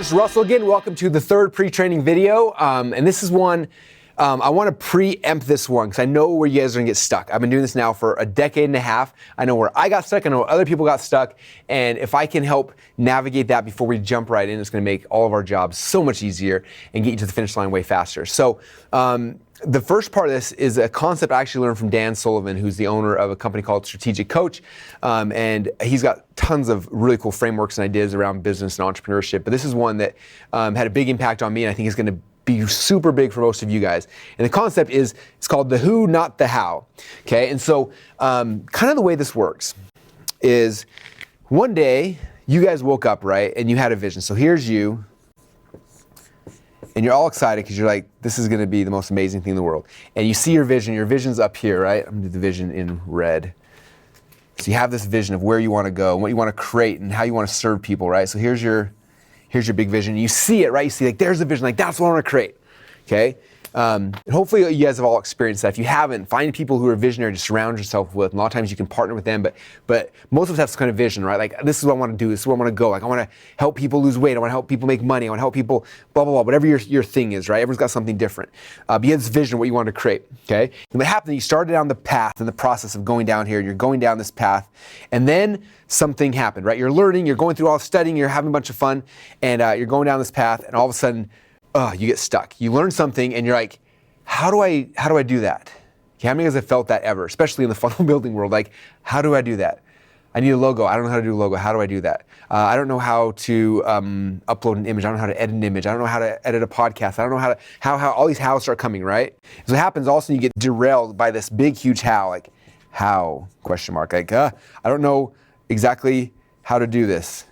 this is Russell again. Welcome to the third pre-training video. And this is one, I want to preempt this one because I know where you guys are going to get stuck. I've been doing this now for a decade and a half. I know where I got stuck. I know where other people got stuck. And if I can help navigate that before we jump right in, it's going to make all of our jobs so much easier and get you to the finish line way faster. So the first part of this is a concept I actually learned from Dan Sullivan, who's the owner of a company called Strategic Coach. And he's got tons of really cool frameworks and ideas around business and entrepreneurship. But this is one that had a big impact on me, and I think is going to be super big for most of you guys. And the concept is, it's called the who, not the how. Okay, and so kind of the way this works is one day you guys woke up, right, and you had a vision. So here's you, and you're all excited because you're like, this is going to be the most amazing thing in the world. And you see your vision's up here, right? I'm going to do the vision in red. So you have this vision of where you want to go, and what you want to create, and how you want to serve people, right? So here's your big vision. You see it, right? You see, like, there's a vision, like, that's what I want to create, okay? And hopefully you guys have all experienced that. If you haven't, find people who are visionary to surround yourself with. And a lot of times you can partner with them, but most of us have this kind of vision, right? Like, this is what I want to do. This is where I want to go. Like, I want to help people lose weight. I want to help people make money. I want to help people blah, blah, blah. Whatever your thing is, right? Everyone's got something different. But you have this vision of what you want to create, okay? And what happened, you started down the path in the process of going down here. You're going down this path. And then something happened, right? You're learning. You're going through all the studying. You're having a bunch of fun. And you're going down this path. And all of a sudden, you get stuck. You learn something and you're like, how do I do that? Okay, how many of you guys have felt that ever, especially in the funnel building world? Like, how do I do that? I need a logo. I don't know how to do a logo. How do I do that? I don't know how to upload an image. I don't know how to edit an image. I don't know how to edit a podcast. I don't know how all these hows start coming, right? So what happens, all of a sudden you get derailed by this big, huge how, like, how, question mark. Like, I don't know exactly how to do this.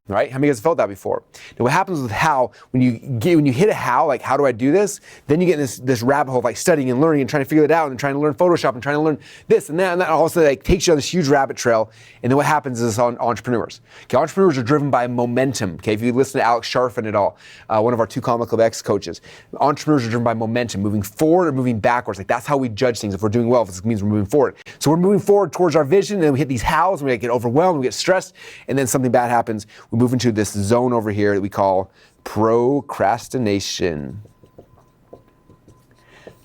Right? How many of you guys have felt that before? Now, what happens with how, when you hit a how, like, how do I do this? Then you get in this rabbit hole of, like, studying and learning and trying to figure it out and trying to learn Photoshop and trying to learn this and that, and that also, like, takes you on this huge rabbit trail. And then what happens is on entrepreneurs. Okay, entrepreneurs are driven by momentum. Okay, if you listen to Alex Sharfin at all, one of our 2 Comma Club X coaches, entrepreneurs are driven by momentum, moving forward or moving backwards. Like, that's how we judge things. If we're doing well, if it means we're moving forward. So we're moving forward towards our vision, and then we hit these hows, and we get overwhelmed, we get stressed, and then something bad happens. We move into this zone over here that we call procrastination.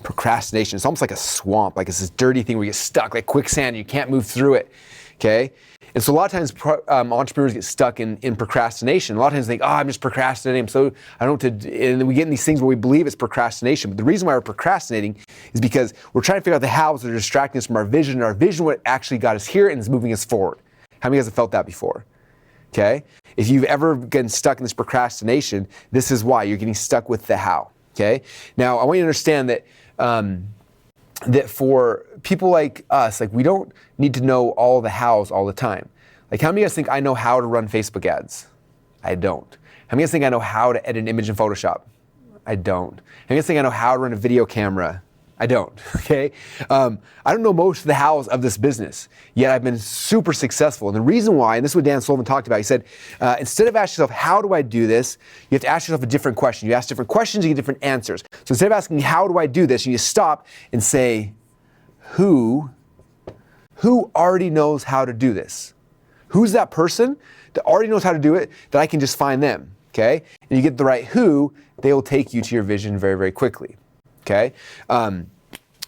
Procrastination. It's almost like a swamp, like it's this dirty thing where you get stuck, like quicksand, and you can't move through it. Okay? And so a lot of times entrepreneurs get stuck in procrastination. A lot of times they think, I'm just procrastinating. I don't know what to, and then we get in these things where we believe it's procrastination. But the reason why we're procrastinating is because we're trying to figure out the hows that are distracting us from our vision. And our vision, what actually got us here and is moving us forward. How many of you guys have felt that before? Okay? If you've ever gotten stuck in this procrastination, this is why. You're getting stuck with the how. Okay? Now, I want you to understand that that for people like us, like, we don't need to know all the hows all the time. Like, how many of you guys think I know how to run Facebook ads? I don't. How many of you guys think I know how to edit an image in Photoshop? I don't. How many of you guys think I know how to run a video camera? I don't, okay? I don't know most of the hows of this business, yet I've been super successful. And the reason why, and this is what Dan Sullivan talked about, he said, instead of asking yourself, how do I do this? You have to ask yourself a different question. You ask different questions, you get different answers. So instead of asking, how do I do this? You just stop and say, who already knows how to do this? Who's that person that already knows how to do it that I can just find them, okay? And you get the right who, they will take you to your vision very, very quickly. Okay,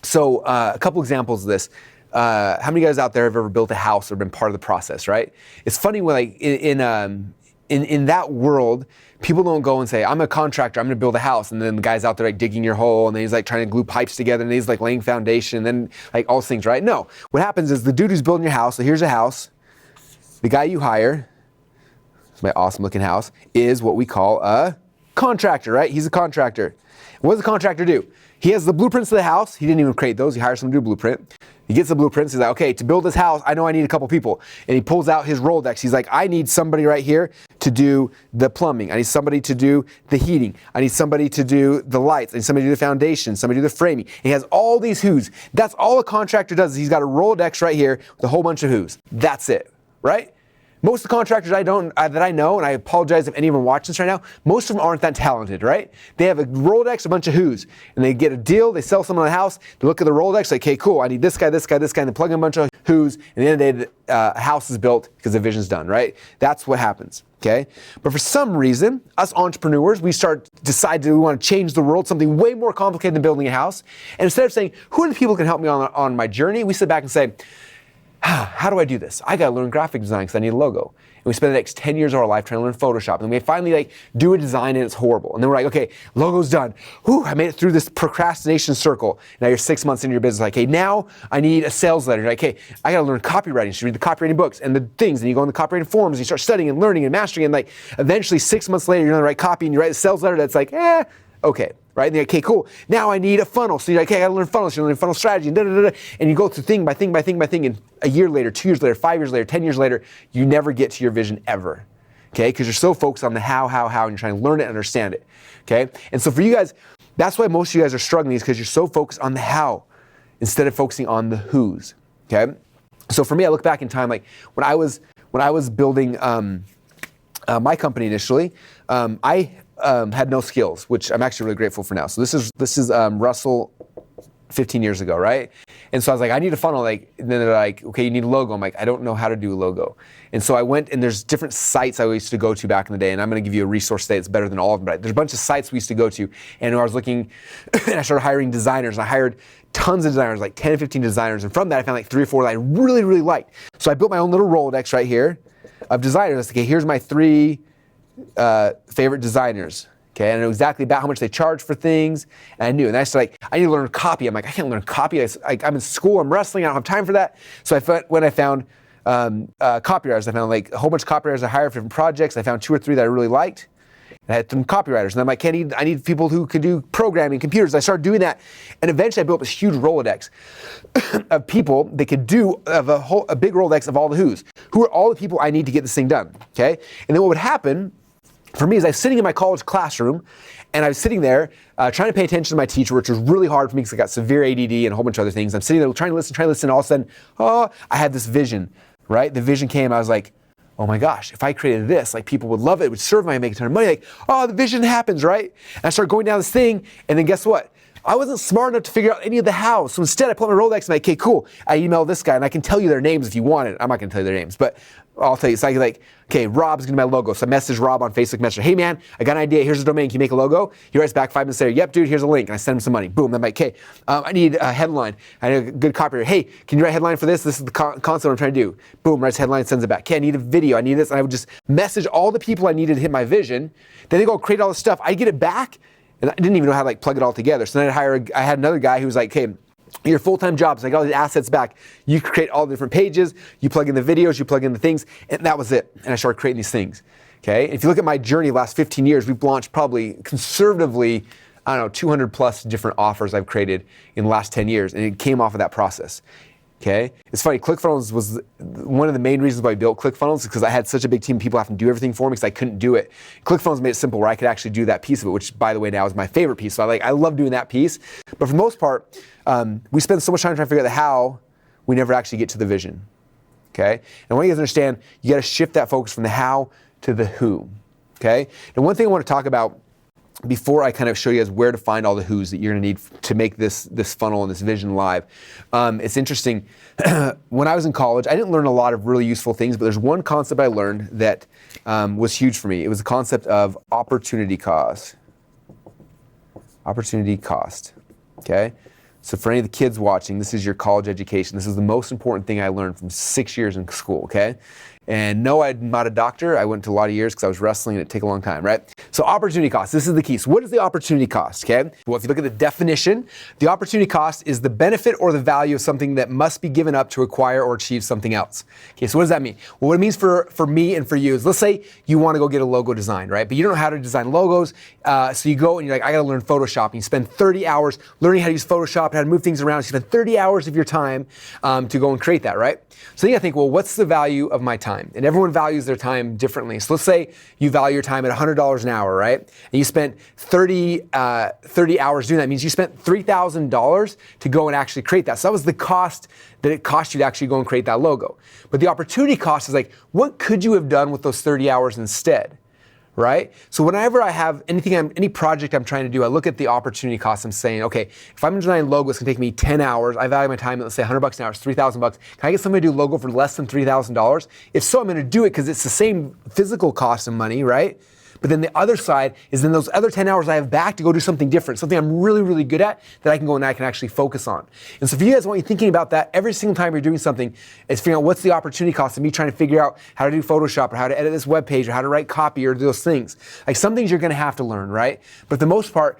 so a couple examples of this. How many of you guys out there have ever built a house or been part of the process? Right? It's funny when, like, in that world, people don't go and say, "I'm a contractor. I'm going to build a house," and then the guy's out there, like, digging your hole, and then he's, like, trying to glue pipes together, and he's, like, laying foundation, and then, like, all those things. Right? No. What happens is the dude who's building your house. So here's a house. The guy you hire, it's my awesome looking house, is what we call a contractor. Right? He's a contractor. What does the contractor do? He has the blueprints of the house. He didn't even create those. He hires someone to do a blueprint. He gets the blueprints. He's like, okay, to build this house, I know I need a couple people. And he pulls out his Rolodex. He's like, I need somebody right here to do the plumbing. I need somebody to do the heating. I need somebody to do the lights. I need somebody to do the foundation, somebody to do the framing. And he has all these who's. That's all a contractor does is he's got a Rolodex right here with a whole bunch of who's. That's it, right? Most of the contractors that I know, and I apologize if any of them watch this right now, most of them aren't that talented, right? They have a Rolodex, a bunch of who's, and they get a deal, they sell someone on a house, they look at the Rolodex, like, okay, cool, I need this guy, this guy, this guy, and they plug in a bunch of who's, and at the end of the day, a house is built because the vision's done, right? That's what happens, Okay, but for some reason, us entrepreneurs, we decide we want to change the world, something way more complicated than building a house. And instead of saying, who are the people who can help me on my journey, we sit back and say, how do I do this? I got to learn graphic design because I need a logo. And we spend the next 10 years of our life trying to learn Photoshop. And we finally do a design and it's horrible. And then we're like, okay, logo's done. Whew, I made it through this procrastination circle. Now you're 6 months into your business, like, hey, now I need a sales letter. You're like, hey, I got to learn copywriting. So you read the copywriting books and the things, and you go on the copywriting forums, and you start studying and learning and mastering. And eventually 6 months later, you're going to write copy and you write a sales letter that's like, okay. Right? And you're like, okay, cool. Now I need a funnel. So you're like, okay, I got to learn funnels. You learn funnel strategy, and you go through thing by thing by thing by thing. And a year later, 2 years later, 5 years later, 10 years later, you never get to your vision ever. Okay? Because you're so focused on the how, and you're trying to learn it and understand it. Okay? And so for you guys, that's why most of you guys are struggling, is because you're so focused on the how instead of focusing on the who's. Okay? So for me, I look back in time, like when I was building my company initially, I had no skills, which I'm actually really grateful for now. So this is Russell 15 years ago, right? And so I was like, I need a funnel. And then they're like, okay, you need a logo. I'm like, I don't know how to do a logo. And so I went, and there's different sites I used to go to back in the day, and I'm going to give you a resource today that's better than all of them. But there's a bunch of sites we used to go to, and I was looking, and I started hiring designers. And I hired tons of designers, like 10 or 15 designers. And from that, I found like 3 or 4 that I really, really liked. So I built my own little Rolodex right here of designers. I was like, okay, here's my 3 favorite designers. Okay, I know exactly about how much they charge for things, and I knew. And I started I need to learn copy. I'm like, I can't learn copy. I'm in school, I'm wrestling, I don't have time for that. So when I found copywriters, I found a whole bunch of copywriters I hired for different projects. I found 2 or 3 that I really liked. And I had some copywriters, and I'm like, I need people who could do programming, computers. I started doing that, and eventually I built this huge Rolodex of people that could do a big Rolodex of all the who's. Who are all the people I need to get this thing done? Okay, and then what would happen for me is I was sitting in my college classroom, and I was sitting there trying to pay attention to my teacher, which was really hard for me because I got severe ADD and a whole bunch of other things. I'm sitting there trying to listen, and all of a sudden, I had this vision, right? The vision came, I was like, oh my gosh, if I created this, people would love it, it would serve me, I'd make a ton of money. The vision happens, right? And I started going down this thing, and then guess what? I wasn't smart enough to figure out any of the how. So instead, I put my Rolodex and I'm like, okay, cool. I email this guy, and I can tell you their names if you want it. I'm not going to tell you their names, but I'll tell you. It's okay, Rob's going to be my logo. So I message Rob on Facebook Messenger. Hey, man, I got an idea. Here's a domain. Can you make a logo? He writes back 5 minutes later. Yep, dude, here's a link. And I send him some money. Boom. I'm like, okay, I need a headline. I need a good copywriter. Hey, can you write a headline for this? This is the concept I'm trying to do. Boom, writes a headline, sends it back. Okay, I need a video. I need this. And I would just message all the people I needed to hit my vision. Then they go create all this stuff. I get it back. And I didn't even know how to plug it all together. So then I had another guy who was like, hey, your full-time job, so I got all these assets back. You create all the different pages, you plug in the videos, you plug in the things, and that was it. And I started creating these things, okay? If you look at my journey the last 15 years, we've launched probably conservatively, 200 plus different offers I've created in the last 10 years, and it came off of that process. Okay, it's funny, ClickFunnels was one of the main reasons why I built ClickFunnels, because I had such a big team of people having to do everything for me because I couldn't do it. ClickFunnels made it simple where I could actually do that piece of it, which, by the way, now is my favorite piece. So I love doing that piece. But for the most part, we spend so much time trying to figure out the how, we never actually get to the vision. Okay, and what you guys understand, you got to shift that focus from the how to the who. Okay, and one thing I want to talk about before I kind of show you guys where to find all the who's that you're going to need to make this funnel and this vision live. It's interesting. When I was in college, I didn't learn a lot of really useful things, but there's one concept I learned that was huge for me. It was the concept of opportunity cost. Opportunity cost. Okay? So for any of the kids watching, this is your college education. This is the most important thing I learned from 6 years in school, okay? And no, I'm not a doctor. I went to a lot of years because I was wrestling and it took a long time, right? So opportunity cost, this is the key. So what is the opportunity cost, okay? Well, if you look at the definition, the opportunity cost is the benefit or the value of something that must be given up to acquire or achieve something else. Okay, so what does that mean? Well, what it means for me and for you is, let's say you want to go get a logo design, right? But you don't know how to design logos. So you go and you're like, I got to learn Photoshop. And you spend 30 hours learning how to use Photoshop, how to move things around. You spend 30 hours of your time to go and create that, right? So then you think, well, what's the value of my time? And everyone values their time differently. So let's say you value your time at $100 an hour, right? And you spent 30 hours doing that. It means you spent $3,000 to go and actually create that. So that was the cost that it cost you to actually go and create that logo. But the opportunity cost is like, what could you have done with those 30 hours instead? right? So whenever I have any project I'm trying to do, I look at the opportunity cost. I'm saying, okay, if I'm designing logo, it's gonna take me 10 hours. I value my time at, let's say, $100 an hour, it's $3,000. Can I get somebody to do a logo for less than $3,000? If so, I'm gonna do it because it's the same physical cost of money, right? But then the other side is then those other 10 hours I have back to go do something different, something I'm really, really good at that I can go and I can actually focus on. And so for you guys, I want you thinking about that every single time you're doing something, is figuring out what's the opportunity cost of me trying to figure out how to do Photoshop or how to edit this web page or how to write copy or those things. Like some things you're gonna have to learn, right? But for the most part,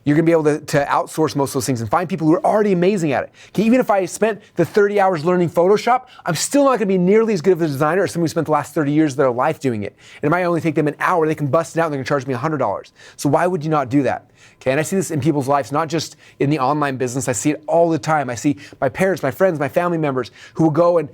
you're gonna be able to outsource most of those things and find people who are already amazing at it. Okay, even if I spent the 30 hours learning Photoshop, I'm still not gonna be nearly as good of a designer as someone who spent the last 30 years of their life doing it. And it might only take them an hour, they can bust it out and they're gonna charge me $100. So why would you not do that? Okay, and I see this in people's lives, not just in the online business, I see it all the time. I see my parents, my friends, my family members who will go and,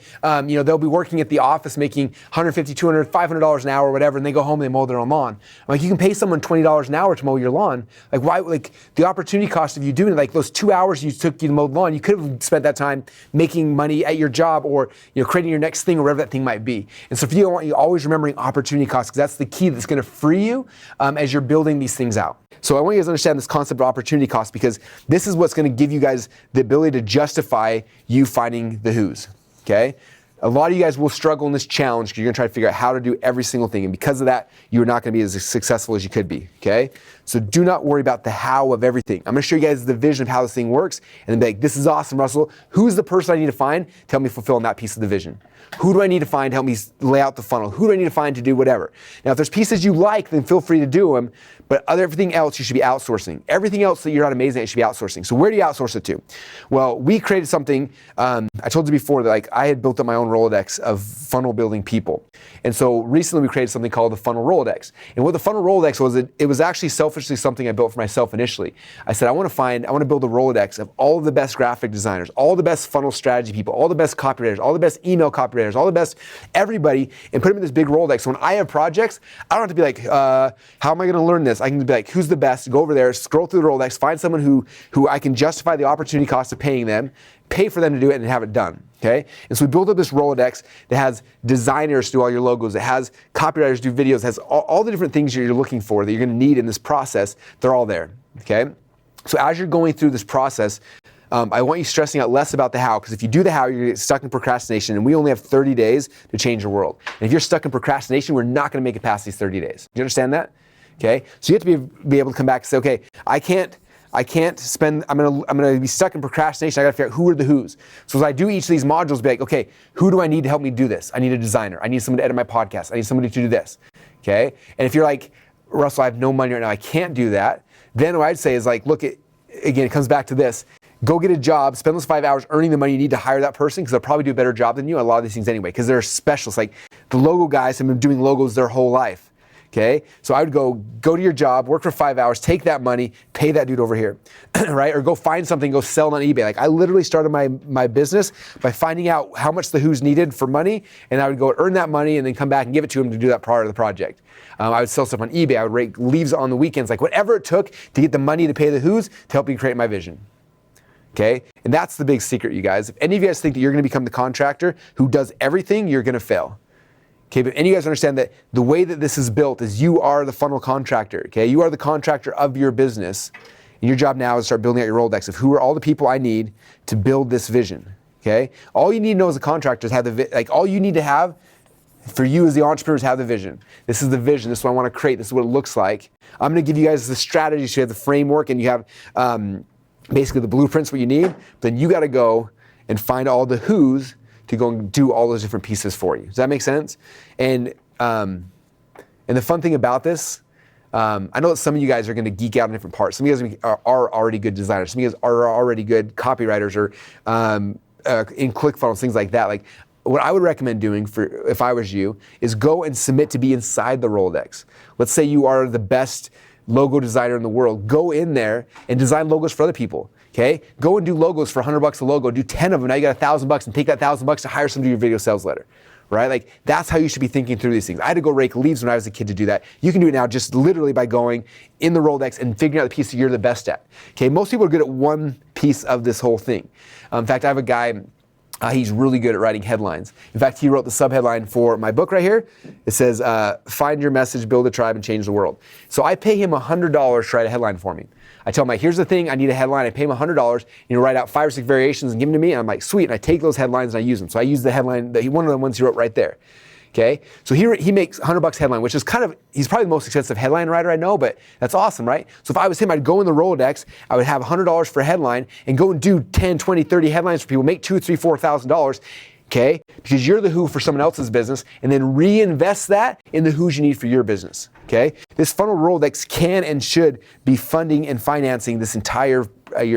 they'll be working at the office making $150, $200, $500 an hour or whatever, and they go home and they mow their own lawn. I'm like, you can pay someone $20 an hour to mow your lawn. Like why, like the opportunity cost of you doing it, like those 2 hours you took you to mow the lawn, you could have spent that time making money at your job or creating your next thing or whatever that thing might be. And so for you, I want you always remembering opportunity costs because that's the key that's gonna free you as you're building these things out. So I want you guys to understand this concept of opportunity cost because this is what's going to give you guys the ability to justify you finding the who's, okay? A lot of you guys will struggle in this challenge because you're going to try to figure out how to do every single thing. And because of that, you're not going to be as successful as you could be, okay? So do not worry about the how of everything. I'm going to show you guys the vision of how this thing works and then be like, this is awesome, Russell. Who's the person I need to find to help me fulfill that piece of the vision? Who do I need to find to help me lay out the funnel? Who do I need to find to do whatever? Now, if there's pieces you like, then feel free to do them, but everything else you should be outsourcing. Everything else that you're not amazing at, you should be outsourcing. So where do you outsource it to? Well, we created something, I told you before that like I had built up my own Rolodex of funnel building people. And so recently we created something called the Funnel Rolodex. And what the Funnel Rolodex was, it was actually selfishly something I built for myself initially. I said, I want to build a Rolodex of all of the best graphic designers, all the best funnel strategy people, all the best copywriters, all the best email copywriters, all the best everybody, and put them in this big Rolodex. So when I have projects, I don't have to be like, how am I going to learn this? I can be like, who's the best? Go over there, scroll through the Rolodex, find someone who I can justify the opportunity cost of paying them, pay for them to do it, and have it done. Okay? And so we built up this Rolodex that has designers do all your logos, it has copywriters do videos, it has all the different things you're looking for that you're going to need in this process. They're all there. Okay? So as you're going through this process, I want you stressing out less about the how, because if you do the how, you're going to get stuck in procrastination, and we only have 30 days to change your world. And if you're stuck in procrastination, we're not going to make it past these 30 days. Do you understand that? Okay? So you have to be able to come back and say, okay, I can't spend, I'm gonna be stuck in procrastination. I gotta figure out who are the who's. So as I do each of these modules, be like, okay, who do I need to help me do this? I need a designer. I need someone to edit my podcast. I need somebody to do this. Okay? And if you're like, Russell, I have no money right now, I can't do that, then what I'd say is like, look, again, it comes back to this. Go get a job, spend those 5 hours earning the money you need to hire that person because they'll probably do a better job than you at a lot of these things anyway, because they're specialists. Like the logo guys have been doing logos their whole life. Okay, so I would go to your job, work for 5 hours, take that money, pay that dude over here, right? Or go find something, go sell it on eBay. Like I literally started my business by finding out how much the who's needed for money, and I would go earn that money and then come back and give it to him to do that part of the project. I would sell stuff on eBay. I would rake leaves on the weekends, like whatever it took to get the money to pay the who's to help me create my vision. Okay, and that's the big secret, you guys. If any of you guys think that you're going to become the contractor who does everything, you're going to fail. Okay, but any of you guys understand that the way that this is built is you are the funnel contractor, okay? You are the contractor of your business. And your job now is to start building out your Rolodex of who are all the people I need to build this vision, okay? All you need to know as a contractor is have all you need to have for you as the entrepreneur is have the vision. This is the vision. This is what I want to create. This is what it looks like. I'm going to give you guys the strategy so you have the framework and you have basically the blueprints, what you need. Then you got to go and find all the who's to go and do all those different pieces for you. Does that make sense? And the fun thing about this, I know that some of you guys are going to geek out on different parts. Some of you guys are already good designers. Some of you guys are already good copywriters or in ClickFunnels, things like that. Like what I would recommend doing if I was you is go and submit to be inside the Rolodex. Let's say you are the best logo designer in the world. Go in there and design logos for other people. Okay, go and do logos for $100 a logo. Do 10 of them. Now you got $1,000 and take that $1,000 to hire somebody to do your video sales letter, right? Like that's how you should be thinking through these things. I had to go rake leaves when I was a kid to do that. You can do it now just literally by going in the Rolodex and figuring out the piece that you're the best at. Okay, most people are good at one piece of this whole thing. In fact, I have a guy He's really good at writing headlines. In fact, he wrote the subheadline for my book right here. It says, find your message, build a tribe, and change the world. So I pay him $100 to write a headline for me. I tell him, like, here's the thing, I need a headline. I pay him $100, and he'll write out 5 or 6 variations and give them to me. And I'm like, sweet. And I take those headlines and I use them. So I use the headline, one of the ones he wrote right there. Okay, so he makes $100 headline, which is he's probably the most expensive headline writer I know, but that's awesome, right? So if I was him, I'd go in the Rolodex, I would have $100 for a headline and go and do 10, 20, 30 headlines for people, make $2,000, $3,000, $4,000, okay? Because you're the who for someone else's business, and then reinvest that in the who's you need for your business, okay? This funnel Rolodex can and should be funding and financing this your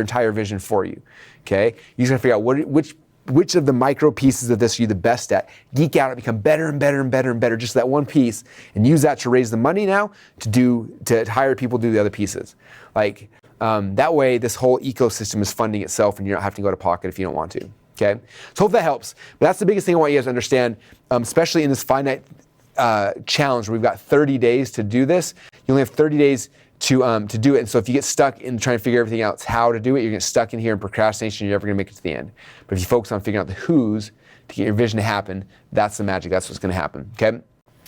entire vision for you, okay? You just gotta figure out which of the micro pieces of this are you the best at? Geek out and become better and better and better and better, just that one piece, and use that to raise the money now to hire people to do the other pieces. Like that way, this whole ecosystem is funding itself, and you don't have to go to pocket if you don't want to. Okay, so hope that helps. But that's the biggest thing I want you guys to understand, especially in this finite challenge where we've got 30 days to do this. You only have 30 days to do it. And so if you get stuck in trying to figure everything out how to do it, you're going to get stuck in here in procrastination, you're never going to make it to the end. But if you focus on figuring out the who's to get your vision to happen, that's the magic. That's what's going to happen. Okay?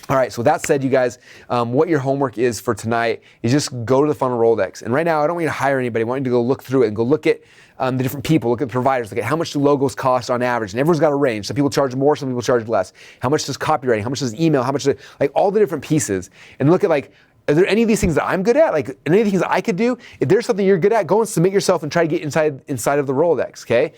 All right, so with that said, you guys, what your homework is for tonight is just go to the funnel Rolodex. And right now, I don't want you to hire anybody. I want you to go look through it and go look at the different people, look at the providers, look at how much do logos cost on average. And everyone's got a range. Some people charge more, some people charge less. How much does copywriting, how much does email, how much does, like all the different pieces. And look at like, are there any of these things that I'm good at? Like any of the things that I could do? If there's something you're good at, go and submit yourself and try to get inside of the Rolodex, okay?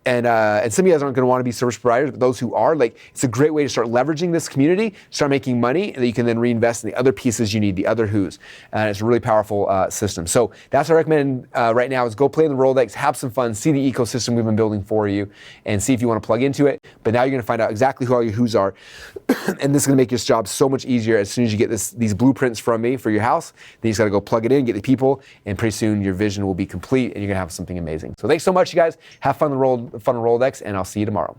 And some of you guys aren't going to want to be service providers, but those who are, like, it's a great way to start leveraging this community, start making money that you can then reinvest in the other pieces you need, the other who's. And it's a really powerful system. So that's what I recommend right now is go play in the Rolodex, have some fun, see the ecosystem we've been building for you, and see if you want to plug into it. But now you're going to find out exactly who all your who's are. And this is going to make your job so much easier as soon as you get these blueprints from me for your house. Then you just got to go plug it in, get the people, and pretty soon your vision will be complete and you're going to have something amazing. So thanks so much, you guys. Have fun in the Rolodex, and I'll see you tomorrow.